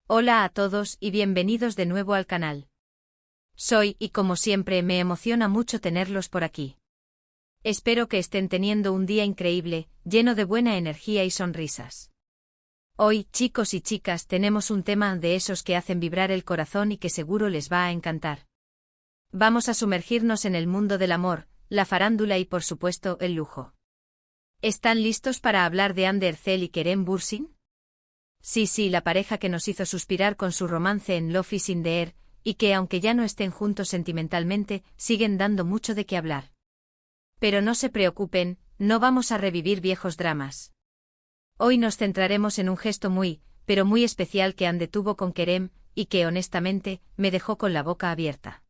Hola a todos y bienvenidos de nuevo al canal. Soy, y como siempre me emociona mucho tenerlos por aquí. Espero que estén teniendo un día increíble, lleno de buena energía y sonrisas. Hoy, chicos y chicas, tenemos un tema de esos que hacen vibrar el corazón y que seguro les va a encantar. Vamos a sumergirnos en el mundo del amor, la farándula y por supuesto, el lujo. ¿Están listos para hablar de Hande Erçel y Kerem Bürsin? Sí, la pareja que nos hizo suspirar con su romance en Love is in the Air, y que aunque ya no estén juntos sentimentalmente, siguen dando mucho de qué hablar. Pero no se preocupen, no vamos a revivir viejos dramas. Hoy nos centraremos en un gesto pero muy especial que Hande tuvo con Kerem, y que honestamente, me dejó con la boca abierta.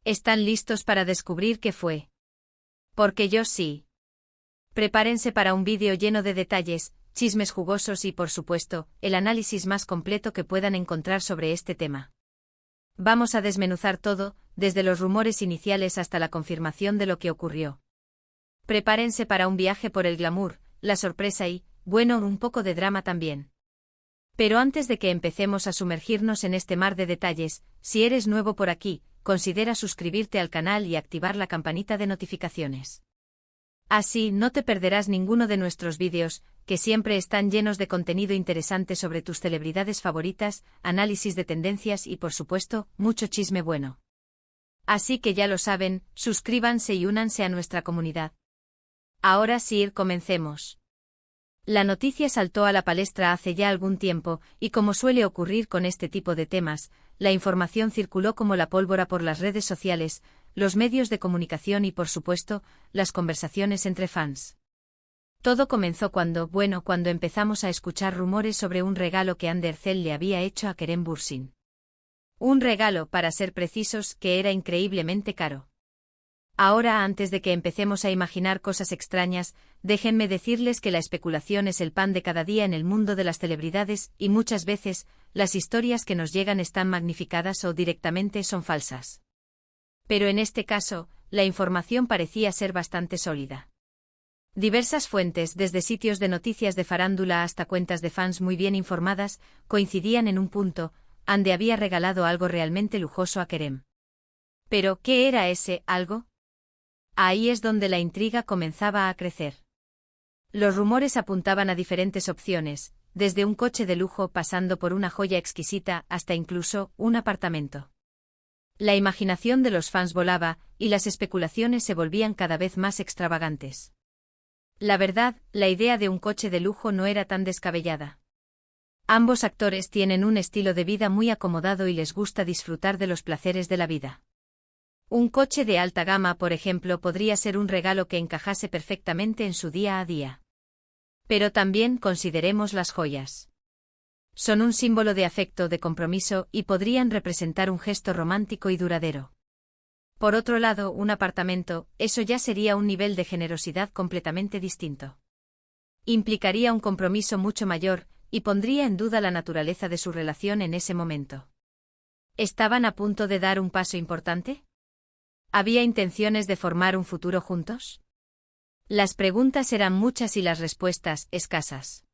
¿Están listos para descubrir qué fue? Porque yo sí. Prepárense para un vídeo lleno de detalles, chismes jugosos y, por supuesto, el análisis más completo que puedan encontrar sobre este tema. Vamos a desmenuzar todo, desde los rumores iniciales hasta la confirmación de lo que ocurrió. Prepárense para un viaje por el glamour, la sorpresa y, bueno, un poco de drama también. Pero antes de que empecemos a sumergirnos en este mar de detalles, si eres nuevo por aquí, considera suscribirte al canal y activar la campanita de notificaciones. Así no te perderás ninguno de nuestros vídeos, que siempre están llenos de contenido interesante sobre tus celebridades favoritas, análisis de tendencias y por supuesto, mucho chisme bueno. Así que ya lo saben, suscríbanse y únanse a nuestra comunidad. Ahora sí, comencemos. La noticia saltó a la palestra hace ya algún tiempo, y como suele ocurrir con este tipo de temas, la información circuló como la pólvora por las redes sociales, los medios de comunicación y por supuesto, las conversaciones entre fans. Todo comenzó cuando empezamos a escuchar rumores sobre un regalo que Hande Erçel le había hecho a Kerem Bürsin. Un regalo, para ser precisos, que era increíblemente caro. Ahora, antes de que empecemos a imaginar cosas extrañas, déjenme decirles que la especulación es el pan de cada día en el mundo de las celebridades y muchas veces, las historias que nos llegan están magnificadas o directamente son falsas. Pero en este caso, la información parecía ser bastante sólida. Diversas fuentes, desde sitios de noticias de farándula hasta cuentas de fans muy bien informadas, coincidían en un punto: Hande había regalado algo realmente lujoso a Kerem. ¿Pero qué era ese algo? Ahí es donde la intriga comenzaba a crecer. Los rumores apuntaban a diferentes opciones, desde un coche de lujo pasando por una joya exquisita hasta incluso un apartamento. La imaginación de los fans volaba, y las especulaciones se volvían cada vez más extravagantes. La verdad, la idea de un coche de lujo no era tan descabellada. Ambos actores tienen un estilo de vida muy acomodado y les gusta disfrutar de los placeres de la vida. Un coche de alta gama, por ejemplo, podría ser un regalo que encajase perfectamente en su día a día. Pero también consideremos las joyas. Son un símbolo de afecto, de compromiso, y podrían representar un gesto romántico y duradero. Por otro lado, un apartamento, eso ya sería un nivel de generosidad completamente distinto. Implicaría un compromiso mucho mayor, y pondría en duda la naturaleza de su relación en ese momento. ¿Estaban a punto de dar un paso importante? ¿Había intenciones de formar un futuro juntos? Las preguntas eran muchas y las respuestas escasas.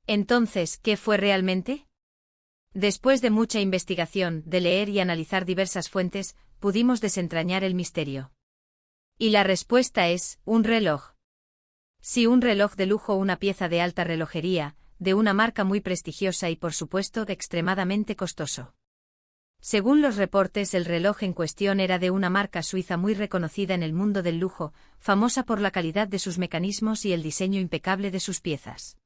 Entonces, ¿qué fue realmente? Después de mucha investigación, de leer y analizar diversas fuentes, pudimos desentrañar el misterio. Y la respuesta es: un reloj. Sí, un reloj de lujo, una pieza de alta relojería, de una marca muy prestigiosa y por supuesto extremadamente costoso. Según los reportes, el reloj en cuestión era de una marca suiza muy reconocida en el mundo del lujo, famosa por la calidad de sus mecanismos y el diseño impecable de sus piezas.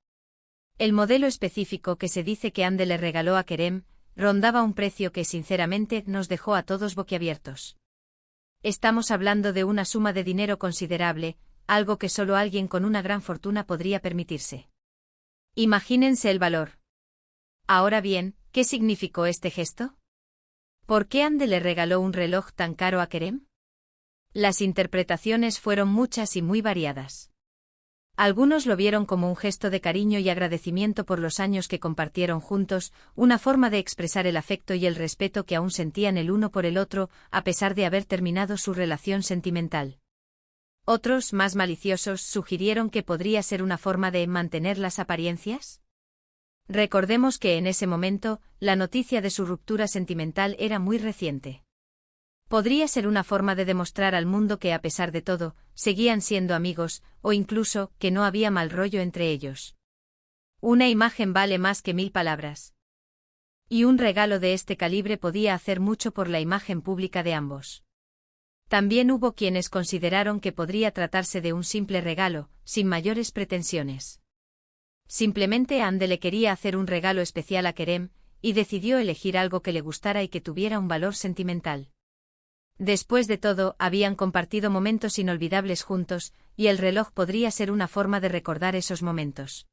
El modelo específico que se dice que Hande le regaló a Kerem rondaba un precio que sinceramente nos dejó a todos boquiabiertos. Estamos hablando de una suma de dinero considerable, algo que solo alguien con una gran fortuna podría permitirse. Imagínense el valor. Ahora bien, ¿qué significó este gesto? ¿Por qué Hande le regaló un reloj tan caro a Kerem? Las interpretaciones fueron muchas y muy variadas. Algunos lo vieron como un gesto de cariño y agradecimiento por los años que compartieron juntos, una forma de expresar el afecto y el respeto que aún sentían el uno por el otro, a pesar de haber terminado su relación sentimental. Otros, más maliciosos, sugirieron que podría ser una forma de mantener las apariencias. Recordemos que en ese momento, la noticia de su ruptura sentimental era muy reciente. Podría ser una forma de demostrar al mundo que a pesar de todo, seguían siendo amigos, o incluso, que no había mal rollo entre ellos. Una imagen vale más que 1000 palabras. Y un regalo de este calibre podía hacer mucho por la imagen pública de ambos. También hubo quienes consideraron que podría tratarse de un simple regalo, sin mayores pretensiones. Simplemente Ande le quería hacer un regalo especial a Kerem, y decidió elegir algo que le gustara y que tuviera un valor sentimental. Después de todo, habían compartido momentos inolvidables juntos, y el reloj podría ser una forma de recordar esos momentos.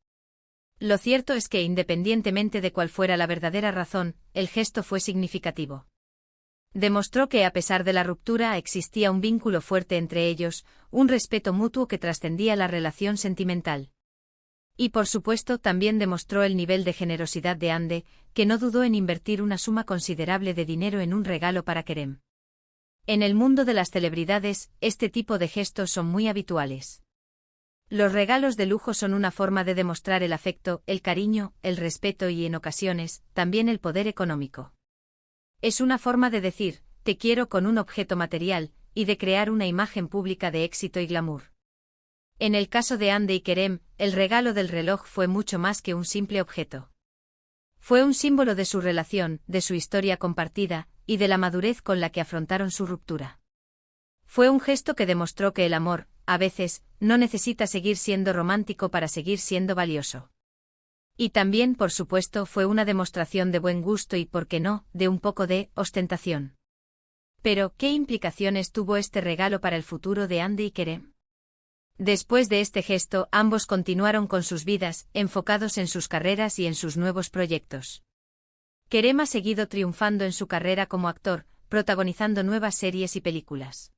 Lo cierto es que independientemente de cuál fuera la verdadera razón, el gesto fue significativo. Demostró que a pesar de la ruptura existía un vínculo fuerte entre ellos, un respeto mutuo que trascendía la relación sentimental. Y por supuesto también demostró el nivel de generosidad de Ande, que no dudó en invertir una suma considerable de dinero en un regalo para Kerem. En el mundo de las celebridades, este tipo de gestos son muy habituales. Los regalos de lujo son una forma de demostrar el afecto, el cariño, el respeto y, en ocasiones, también el poder económico. Es una forma de decir, te quiero con un objeto material, y de crear una imagen pública de éxito y glamour. En el caso de Ande y Kerem, el regalo del reloj fue mucho más que un simple objeto. Fue un símbolo de su relación, de su historia compartida, y de la madurez con la que afrontaron su ruptura. Fue un gesto que demostró que el amor, a veces, no necesita seguir siendo romántico para seguir siendo valioso. Y también, por supuesto, fue una demostración de buen gusto y, por qué no, de un poco de ostentación. Pero, ¿qué implicaciones tuvo este regalo para el futuro de Ande y Kerem? Después de este gesto, ambos continuaron con sus vidas, enfocados en sus carreras y en sus nuevos proyectos. Kerem ha seguido triunfando en su carrera como actor, protagonizando nuevas series y películas.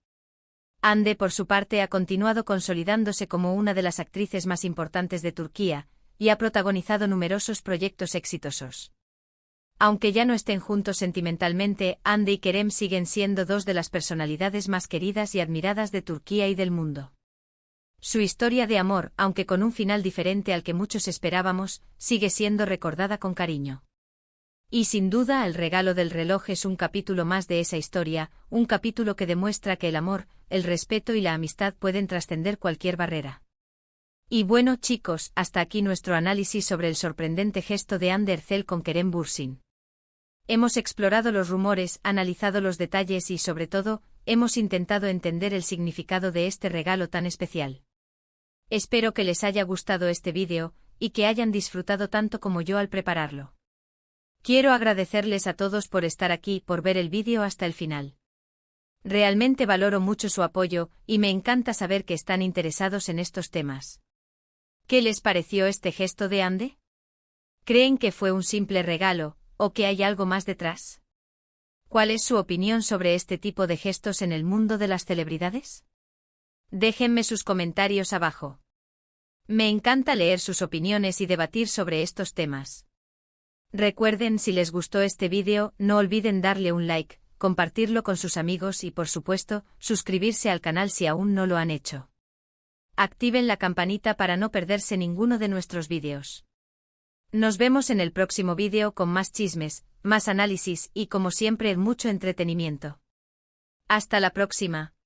Ande, por su parte, ha continuado consolidándose como una de las actrices más importantes de Turquía, y ha protagonizado numerosos proyectos exitosos. Aunque ya no estén juntos sentimentalmente, Ande y Kerem siguen siendo dos de las personalidades más queridas y admiradas de Turquía y del mundo. Su historia de amor, aunque con un final diferente al que muchos esperábamos, sigue siendo recordada con cariño. Y sin duda el regalo del reloj es un capítulo más de esa historia, un capítulo que demuestra que el amor, el respeto y la amistad pueden trascender cualquier barrera. Y bueno chicos, hasta aquí nuestro análisis sobre el sorprendente gesto de Hande Erçel con Kerem Bürsin. Hemos explorado los rumores, analizado los detalles y sobre todo, hemos intentado entender el significado de este regalo tan especial. Espero que les haya gustado este vídeo, y que hayan disfrutado tanto como yo al prepararlo. Quiero agradecerles a todos por estar aquí, por ver el vídeo hasta el final. Realmente valoro mucho su apoyo, y me encanta saber que están interesados en estos temas. ¿Qué les pareció este gesto de Hande? ¿Creen que fue un simple regalo, o que hay algo más detrás? ¿Cuál es su opinión sobre este tipo de gestos en el mundo de las celebridades? Déjenme sus comentarios abajo. Me encanta leer sus opiniones y debatir sobre estos temas. Recuerden, si les gustó este vídeo, no olviden darle un like, compartirlo con sus amigos y, por supuesto, suscribirse al canal si aún no lo han hecho. Activen la campanita para no perderse ninguno de nuestros vídeos. Nos vemos en el próximo vídeo con más chismes, más análisis y, como siempre, mucho entretenimiento. Hasta la próxima.